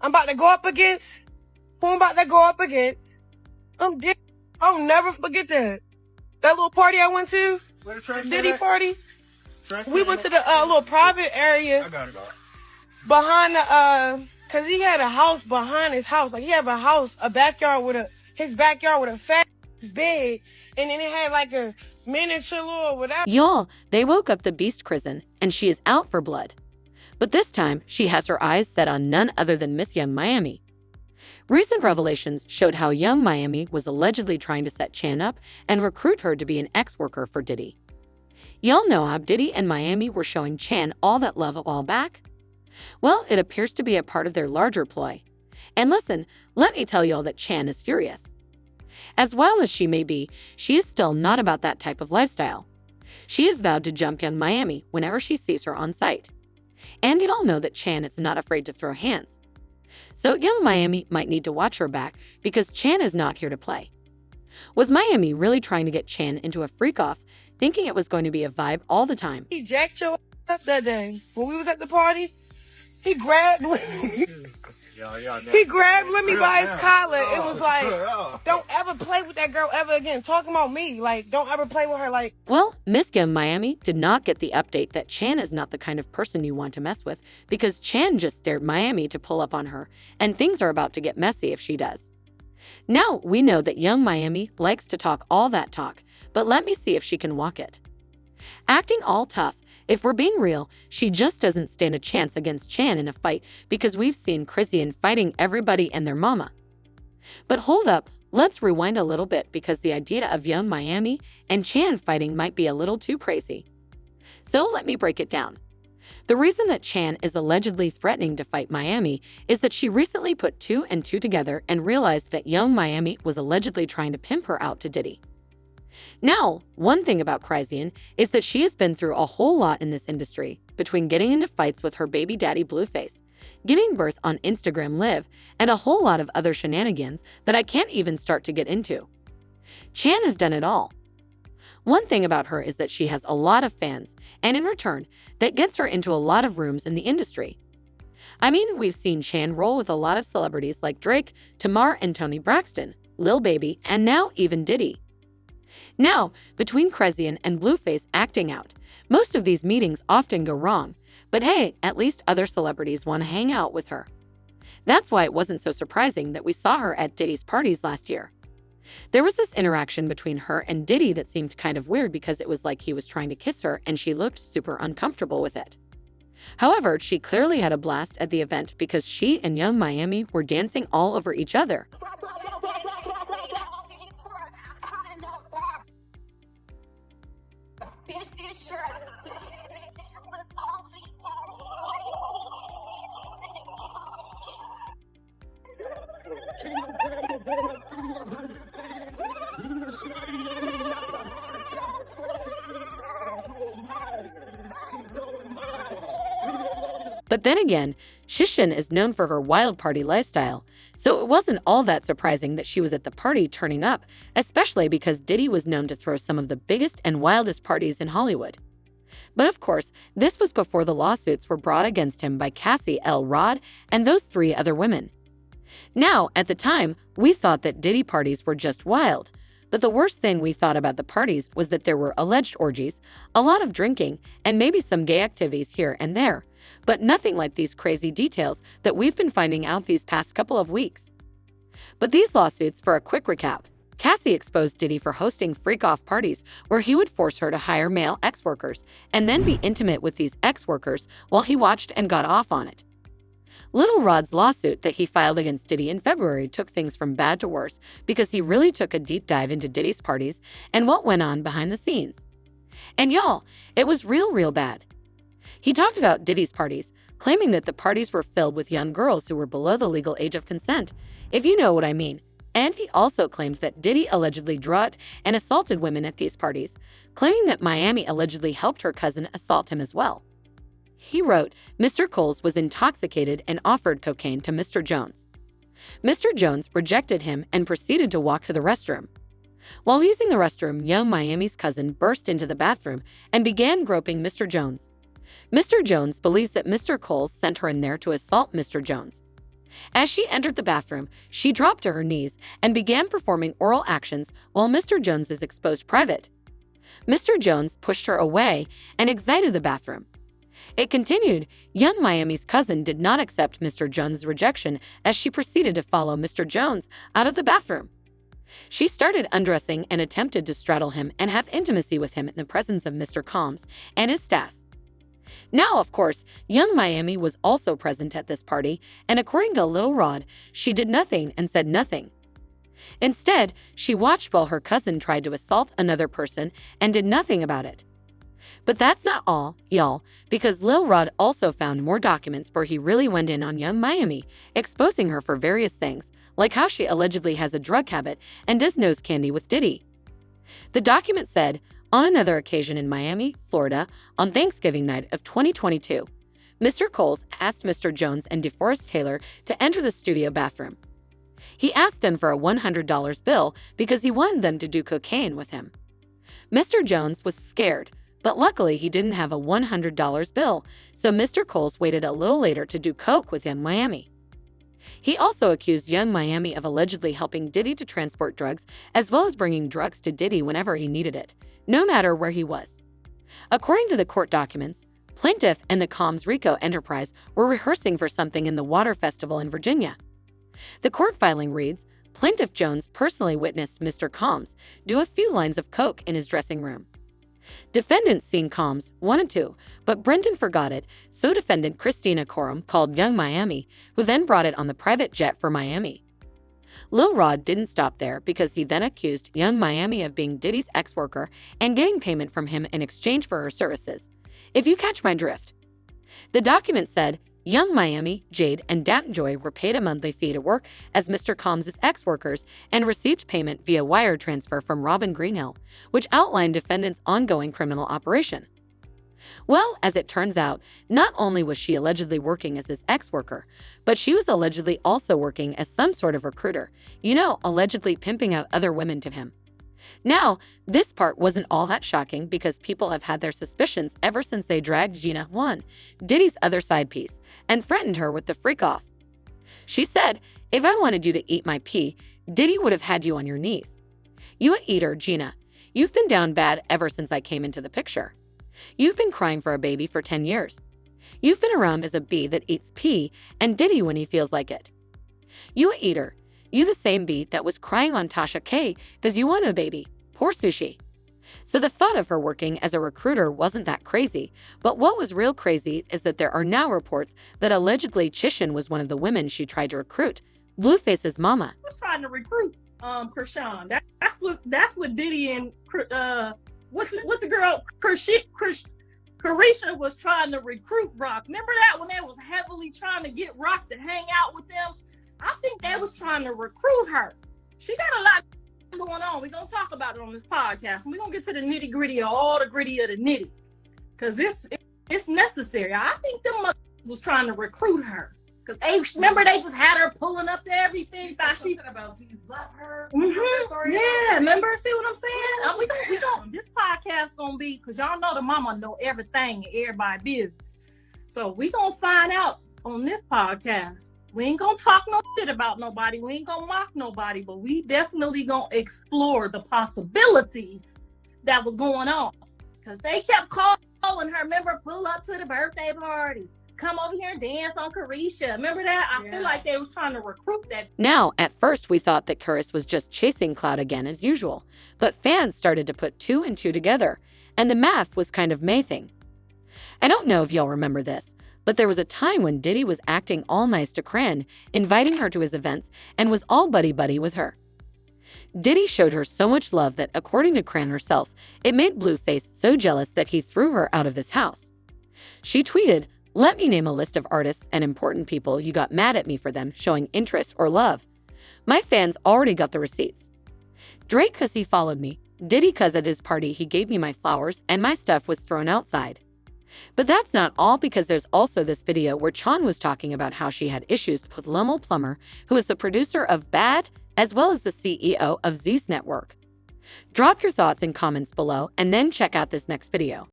I'm about to go up against, who I'm about to go up against. Diddy. I'll never forget that. That little party I went to, Diddy party. We went to the little private area. I got it. Behind the, cause he had a house behind his house. Like he had a backyard with his backyard with a fat bed. And then it had like a miniature little whatever. Y'all, they woke up the beast Chrisean, and she is out for blood. But this time, she has her eyes set on none other than Miss Young Miami. Recent revelations showed how Young Miami was allegedly trying to set Chan up and recruit her to be an ex-worker for Diddy. Y'all know how Diddy and Miami were showing Chan all that love a while back? Well, it appears to be a part of their larger ploy. And listen, let me tell y'all that Chan is furious. As wild as she may be, she is still not about that type of lifestyle. She has vowed to jump Young Miami whenever she sees her on sight. And y'all know that Chan is not afraid to throw hands. So Young Miami might need to watch her back because Chan is not here to play. Was Miami really trying to get Chan into a freak-off, thinking it was going to be a vibe all the time? He jacked your up that day. When we was at the party, he grabbed He grabbed Lemmy by his collar. It was like, don't ever play with that girl ever again. Talking about me, like, don't ever play with her. Like, well, Miss Young Miami did not get the update that Chan is not the kind of person you want to mess with because Chan just dared Miami to pull up on her, and things are about to get messy if she does. Now, we know that Young Miami likes to talk all that talk, but let me see if she can walk it. Acting all tough, if we're being real, she just doesn't stand a chance against Chan in a fight because we've seen Chrisean fighting everybody and their mama. But hold up, let's rewind a little bit because the idea of Young Miami and Chan fighting might be a little too crazy. So let me break it down. The reason that Chan is allegedly threatening to fight Miami is that she recently put 2 and 2 together and realized that Young Miami was allegedly trying to pimp her out to Diddy. Now, one thing about Chrisean is that she has been through a whole lot in this industry, between getting into fights with her baby daddy Blueface, giving birth on Instagram Live, and a whole lot of other shenanigans that I can't even start to get into. Chan has done it all. One thing about her is that she has a lot of fans, and in return, that gets her into a lot of rooms in the industry. I mean, we've seen Chan roll with a lot of celebrities like Drake, Tamar and Toni Braxton, Lil Baby, and now even Diddy. Now, between Chrisean and Blueface acting out, most of these meetings often go wrong, but hey, at least other celebrities want to hang out with her. That's why it wasn't so surprising that we saw her at Diddy's parties last year. There was this interaction between her and Diddy that seemed kind of weird because it was like he was trying to kiss her and she looked super uncomfortable with it. However, she clearly had a blast at the event because she and Young Miami were dancing all over each other. But then again, Chrisean is known for her wild party lifestyle, so it wasn't all that surprising that she was at the party turning up, especially because Diddy was known to throw some of the biggest and wildest parties in Hollywood. But of course, this was before the lawsuits were brought against him by Cassie L. Rod and those 3 other women. Now, at the time, we thought that Diddy parties were just wild, but the worst thing we thought about the parties was that there were alleged orgies, a lot of drinking, and maybe some gay activities here and there, but nothing like these crazy details that we've been finding out these past couple of weeks. But these lawsuits, for a quick recap, Cassie exposed Diddy for hosting freak-off parties where he would force her to hire male ex-workers and then be intimate with these ex-workers while he watched and got off on it. Little Rod's lawsuit that he filed against Diddy in February took things from bad to worse because he really took a deep dive into Diddy's parties and what went on behind the scenes. And y'all, it was real bad. He talked about Diddy's parties, claiming that the parties were filled with young girls who were below the legal age of consent, if you know what I mean. And he also claimed that Diddy allegedly drugged and assaulted women at these parties, claiming that Miami allegedly helped her cousin assault him as well. He wrote, Mr. Coles was intoxicated and offered cocaine to Mr. Jones. Mr. Jones rejected him and proceeded to walk to the restroom. While using the restroom, Young Miami's cousin burst into the bathroom and began groping Mr. Jones. Mr. Jones believes that Mr. Coles sent her in there to assault Mr. Jones. As she entered the bathroom, she dropped to her knees and began performing oral actions while Mr. Jones's exposed private. Mr. Jones pushed her away and exited the bathroom. It continued. Young Miami's cousin did not accept Mr. Jones' rejection as she proceeded to follow Mr. Jones out of the bathroom. She started undressing and attempted to straddle him and have intimacy with him in the presence of Mr. Combs and his staff. Now, of course, young Miami was also present at this party, and according to Lil Rod, she did nothing and said nothing. Instead, she watched while her cousin tried to assault another person and did nothing about it. But that's not all, y'all, because Lil Rod also found more documents where he really went in on young Miami, exposing her for various things, like how she allegedly has a drug habit and does nose candy with Diddy. The document said, on another occasion in Miami, Florida, on Thanksgiving night of 2022, Mr. Coles asked Mr. Jones and DeForest Taylor to enter the studio bathroom. He asked them for a $100 bill because he wanted them to do cocaine with him. Mr. Jones was scared, but luckily he didn't have a $100 bill, so Mr. Coles waited a little later to do coke with young Miami. He also accused young Miami of allegedly helping Diddy to transport drugs, as well as bringing drugs to Diddy whenever he needed it, no matter where he was. According to the court documents, plaintiff and the Combs Rico enterprise were rehearsing for something in the Water Festival in Virginia. The court filing reads, Plaintiff Jones personally witnessed Mr. Combs do a few lines of coke in his dressing room. Defendant seen Combs wanted to, but Brendan forgot it, so defendant Chrisean called young Miami, who then brought it on the private jet for Miami. Lil Rod didn't stop there because he then accused young Miami of being Diddy's ex-worker and getting payment from him in exchange for her services, if you catch my drift. The document said, young Miami, Jade, and Danton Joy were paid a monthly fee to work as Mr. Combs' ex-workers and received payment via wire transfer from Robin Greenhill, which outlined defendant's ongoing criminal operation. Well, as it turns out, not only was she allegedly working as his ex-worker, but she was allegedly also working as some sort of recruiter, allegedly pimping out other women to him. Now, this part wasn't all that shocking because people have had their suspicions ever since they dragged Gina Juan, Diddy's other side piece, and threatened her with the freak-off. She said, if I wanted you to eat my pee, Diddy would have had you on your knees. You a eater, Gina. You've been down bad ever since I came into the picture. You've been crying for a baby for 10 years. You've been around as a bee that eats pee and Diddy when he feels like it. You a eater. You the same bee that was crying on Tasha K because you want a baby. Poor Sushi. So the thought of her working as a recruiter wasn't that crazy, but what was real crazy is that there are now reports that allegedly Chrisean was one of the women she tried to recruit, Blueface's mama. Was trying to recruit Chrisean. That's what Diddy and what the girl Chrisean was trying to recruit Rock. Remember that when they was heavily trying to get Rock to hang out with them? I think they was trying to recruit her. She got a lot going on. We're going to talk about it on this podcast. We're going to get to the nitty gritty of all the gritty of the nitty. Because it's necessary. I think them was trying to recruit her. Because remember they just had her pulling up to everything. Something about do you love her? Yeah, remember? See what I'm saying? We don't. This podcast gonna be because y'all know the mama know everything and everybody's business. So we gonna find out on this podcast. We ain't gonna talk no shit about nobody. We ain't gonna mock nobody, but we definitely gonna explore the possibilities that was going on. Because they kept calling her. Remember, pull up to the birthday party. Come over here and dance on Chrisean. Remember that? I feel like they was trying to recruit that. Now, at first, we thought that Chris was just chasing clout again as usual, but fans started to put two and two together, and the math was kind of mathing. I don't know if y'all remember this, but there was a time when Diddy was acting all nice to Chrisean, inviting her to his events, and was all buddy-buddy with her. Diddy showed her so much love that, according to Chrisean herself, it made Blueface so jealous that he threw her out of his house. She tweeted, "Let me name a list of artists and important people you got mad at me for them showing interest or love. My fans already got the receipts. Drake 'cause he followed me, Diddy 'cause at his party he gave me my flowers and my stuff was thrown outside." But that's not all, because there's also this video where Chan was talking about how she had issues with Lomo Plummer, who is the producer of Bad as well as the CEO of Zeus Network. Drop your thoughts in comments below and then check out this next video.